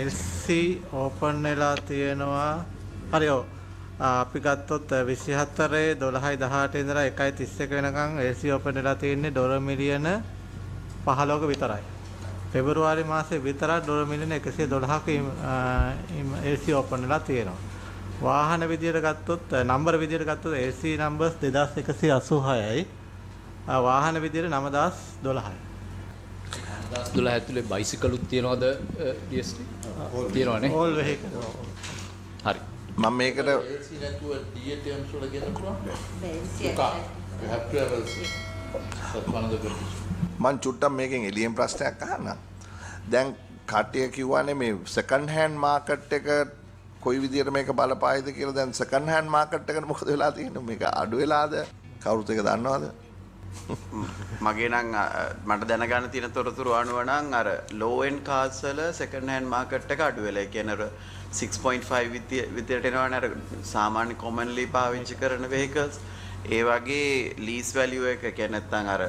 LC open වෙලා තියෙනවා. හරි ඔව්. අපි ගත්තොත් 24 12 18 ඉඳලා 1.31 වෙනකන් LC ඕපන් වෙලා තියෙන්නේ ඩොලර් මිලියන 15ක විතරයි. පෙබරවාරි මාසේ විතරක් ඩොලර් මිලියන 112ක LC ඕපන් වෙලා තියෙනවා. වාහන විදියට ගත්තොත් නම්බර විදියට ගත්තොත් LC නම්බර්ස් 2186යි. වාහන විදියට 9012යි. 2012 ඇතුලේ බයිසිකලුත් තියනවද DST? තියනවනේ. all vehicle. හරි. මම මේකට LC නැතුව DATMs වල ගෙන්න පුළුවන්. You have to have LC. That's one of the conditions. මං චුට්ටක් මේකෙන් එළියෙන් ප්‍රශ්නයක් අහන්නම්. දැන් කට්ටිය කිව්වනේ මේ සෙකන්ඩ් හෑන්ඩ් මාකට් එක කොයි විදියට මේක බලපායිද කියලා. දැන් සෙකන්ඩ් හෑන්ඩ් මාකට් එකට මොකද වෙලා තියෙන්නේ? මේක අඩු වෙලාද? කවුරුත් ඒක දන්නවද? මගේ නම් මට දැනගන්න තියෙන තොරතුරු අනුව නම් අර low end cars වල second hand market එක අඩු වෙලා. ඒ කියන්නේ අර 6.5 විදියට එනවනේ අර සාමාන්‍ය commonly පාවිච්චි කරන vehicles. ඒ වගේ lease value එක කියන්නේ නැත්නම් අර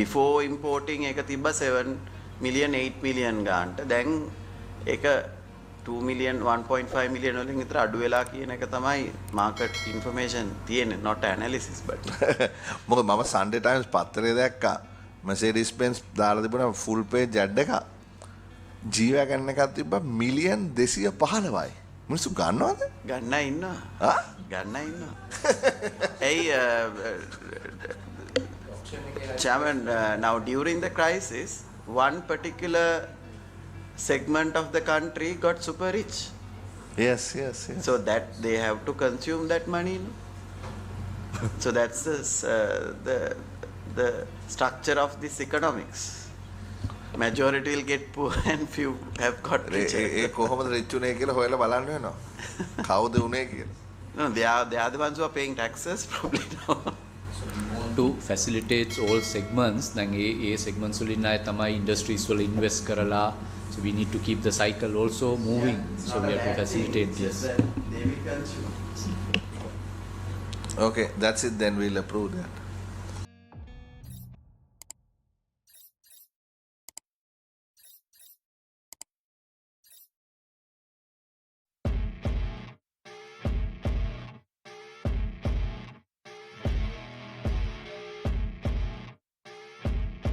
before importing එක තිබ්බ 7 million 8 million ගානට. දැන් ඒක 2 million 1.5 million වලින් විතර අඩු වෙලා කියන එක තමයි market information තියෙන්නේ, not analysis but. මොකද මම Sunday Times පත්තරේ දැක්කා. Mercedes Benz දාලා තිබුණා full page ad එකක්. G-Wagon එකක් තිබ්බා මිලියන් 215යි. මිනිස්සු ගන්නවද? ගන්නයි ඉන්නවා. ආ? ගන්නයි ඉන්නවා. Hey, Chairman, now during the crisis, one particular segment of the country got super rich. Yes. So that they have to consume that money. No? So that's the structure of this economics. Majority will get poor and few have got rich. ඒ කොහොමද reach උනේ කියලා හොයලා බලන්න වෙනවා. කවුද උනේ කියලා. No, they are the ones who are paying taxes probably now. To facilitate all segments, then A segments වලින් අය තමයි industries වල invest කරලා. So we need to keep the cycle also moving. So we have to facilitate this. They will consume. Okay, that's it then, we'll approve that.